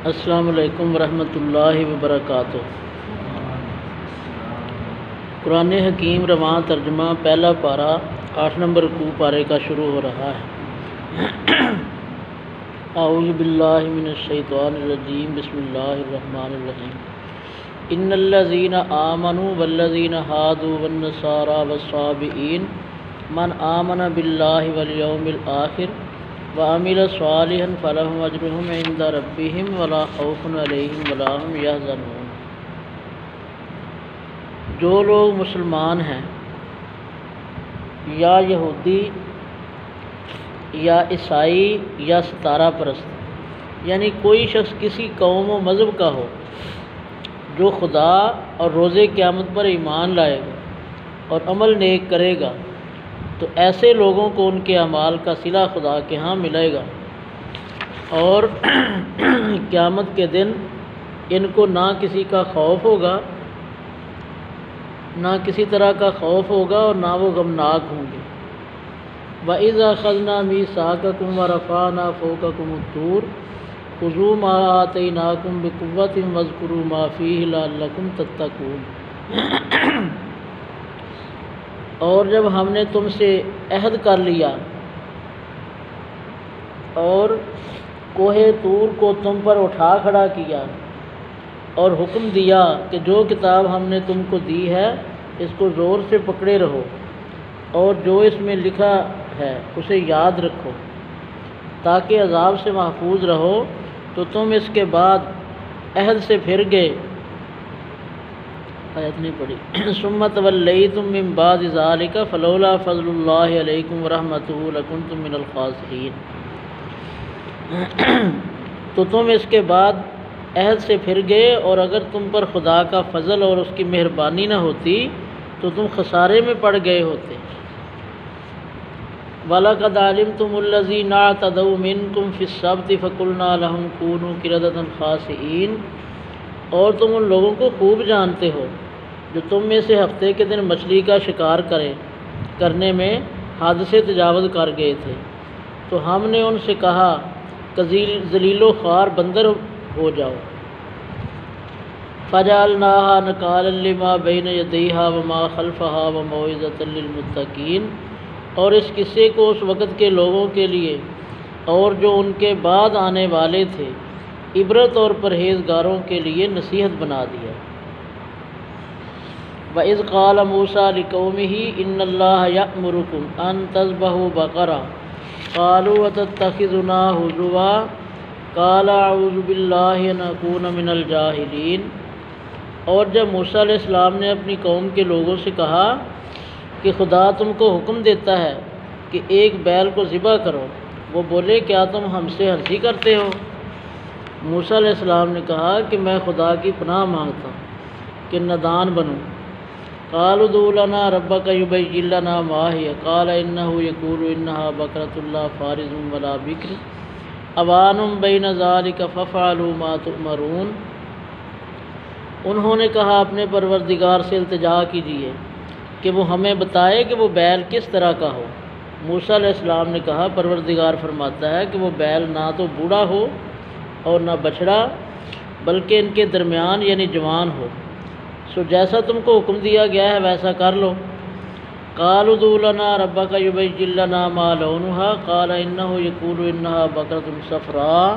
السلام علیکم ورحمۃ اللہ وبرکاتہ۔ قرآن حکیم رواں ترجمہ پہلا پارہ 8 نمبر رکوع پارے کا شروع ہو رہا ہے۔ اعوذ باللہ من الشیطان الرجیم، بسم اللہ الرحمن الرحیم۔ ان الذین آمنوا والذین ہادوا والنصارى والصابئین من آمن باللہ والیوم الآخر وعمل صالحا فلهم اجرهم عند ربهم ولا خوف علیہم ولا هم یحزنون۔ جو لوگ مسلمان ہیں یا یہودی یا عیسائی یا ستارہ پرست، یعنی کوئی شخص کسی قوم و مذہب کا ہو جو خدا اور روز قیامت پر ایمان لائے گا اور عمل نیک کرے گا، تو ایسے لوگوں کو ان کے اعمال کا صلہ خدا کے ہاں ملے گا، اور قیامت کے دن ان کو نہ کسی کا خوف ہوگا، نہ کسی طرح کا خوف ہوگا اور نہ وہ غمناک ہوں گے۔ وَإِذَا أَخَذْنَا مِيثَاقَكُمْ وَرَفَعْنَا فَوْقَكُمُ الطُّورَ خُذُوا مَا آتَيْنَاكُمْ بِقُوَّةٍ وَاذْكُرُوا مَا فِيهِ لَعَلَّكُمْ تَتَّقُونَ۔ اور جب ہم نے تم سے عہد کر لیا اور کوہ طور کو تم پر اٹھا کھڑا کیا اور حکم دیا کہ جو کتاب ہم نے تم کو دی ہے اس کو زور سے پکڑے رہو، اور جو اس میں لکھا ہے اسے یاد رکھو تاکہ عذاب سے محفوظ رہو، تو تم اس کے بعد عہد سے پھر گئے۔ آیت نہیں پڑھی۔ ثم تولیتم من بعد ذلک فلولا فضل اللہ علیکم ورحمتہ لکنتم من الخاسرین۔ تو تم اس کے بعد عہد سے پھر گئے، اور اگر تم پر خدا کا فضل اور اس کی مہربانی نہ ہوتی تو تم خسارے میں پڑ گئے ہوتے۔ وَلَقَدْ عَلِمْتُمُ الَّذِينَ اعْتَدَوْا مِنْكُمْ فِي السَّبْتِ فَقُلْنَا لَهُمْ كُونُوا قِرَدَةً خَاسِئِينَ۔ اور تم ان لوگوں کو خوب جانتے ہو جو تم میں سے ہفتے کے دن مچھلی کا شکار کرنے میں حد سے تجاوز کر گئے تھے، تو ہم نے ان سے کہا کہ ذلیل و خوار بندر ہو جاؤ۔ فَجَعَلْنَاهَا نَكَالًا لِمَا بَيْنَ يَدَيْهَا وَمَا خَلْفَهَا وَمَوْعِظَةً لِّلْمُتَّقِينَ۔ اور اس قصے کو اس وقت کے لوگوں کے لیے اور جو ان کے بعد آنے والے تھے عبرت اور پرہیزگاروں کے لیے نصیحت بنا دیا۔ وَإِذْ قَالَ مُوسَىٰ لِقَوْمِهِ إِنَّ اللَّهَ يَأْمُرُكُمْ أَن تَذْبَحُوا بَقَرَةً قَالُوا أَتَتَّخِذُنَا هُزُوًا قَالَ أَعُوذُ بِاللَّهِ أَنْ أَكُونَ مِنَ الْجَاهِلِينَ۔ اور جب موسیٰ علیہ السلام نے اپنی قوم کے لوگوں سے کہا کہ خدا تم کو حکم دیتا ہے کہ ایک بیل کو ذبح کرو، وہ بولے کیا تم ہم سے ہنسی کرتے ہو؟ موسیٰ علیہ السلام نے کہا کہ میں خدا کی پناہ مانگتا ہوں کہ نادان بنوں۔ قالوا ادع لنا ربك يبين لنا ما هي قال انه يقول انها بقرة لا فارض ولا بكر اوان بين ذلك فافعلوا ما تؤمرون۔ انہوں نے کہا اپنے پروردگار سے التجا کیجیے کہ وہ ہمیں بتائے کہ وہ بیل کس طرح کا ہو۔ موسیٰ علیہ السلام نے کہا پروردگار فرماتا ہے کہ وہ بیل نہ تو بوڑھا ہو اور نہ بچڑا، بلکہ ان کے درمیان یعنی جوان ہو، سو جیسا تم کو حکم دیا گیا ہے ویسا کر لو۔ قالوا ادع لنا ربك يبين لنا ما لونها قال انه يقول انها بقرة صفراء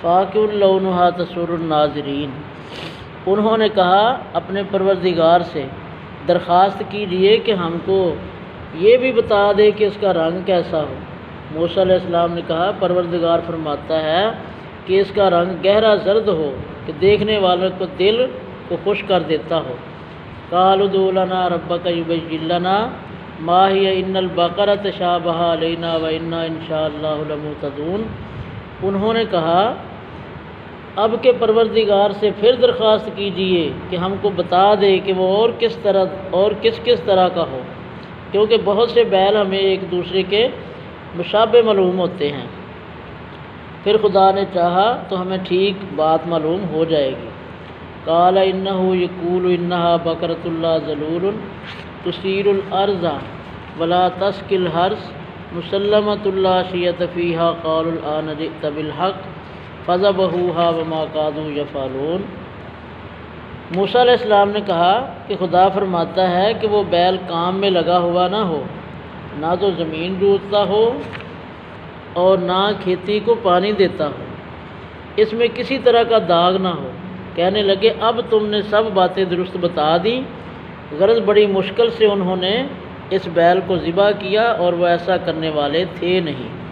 فاقع لونها تسر الناظرين۔ انہوں نے کہا اپنے پروردگار سے درخواست کیجیے کہ ہم کو یہ بھی بتا دے کہ اس کا رنگ کیسا ہو۔ موسیٰ علیہ السلام نے کہا پروردگار فرماتا ہے کہ اس کا رنگ گہرا زرد ہو کہ دیکھنے والوں کو دل کو خوش کر دیتا ہو۔ قالوا ادع لنا ربك يبين لنا ما هي ان البقرة تشابه علينا وانا ان شاء الله لمهتدون۔ انہوں نے کہا اب کے پروردگار سے پھر درخواست کیجئے کہ ہم کو بتا دے کہ وہ اور کس طرح کا ہو، کیونکہ بہت سے بیل ہمیں ایک دوسرے کے مشابہ معلوم ہوتے ہیں، پھر خدا نے چاہا تو ہمیں ٹھیک بات معلوم ہو جائے گی۔ قال انه يقول انها بقرة لا ذلول تثير الارض ولا تسقي الحرث مسلمة لا شية فيها قالوا الآن جئت بالحق فذبحوها وما كادوا يفعلون۔ موسیٰ علیہ السلام نے کہا کہ خدا فرماتا ہے کہ وہ بیل کام میں لگا ہوا نہ ہو، نہ تو زمین جوتتا ہو اور نہ کھیتی کو پانی دیتا ہو، اس میں کسی طرح کا داغ نہ ہو۔ کہنے لگے اب تم نے سب باتیں درست بتا دیں، غرض بڑی مشکل سے انہوں نے اس بیل کو ذبح کیا اور وہ ایسا کرنے والے تھے نہیں۔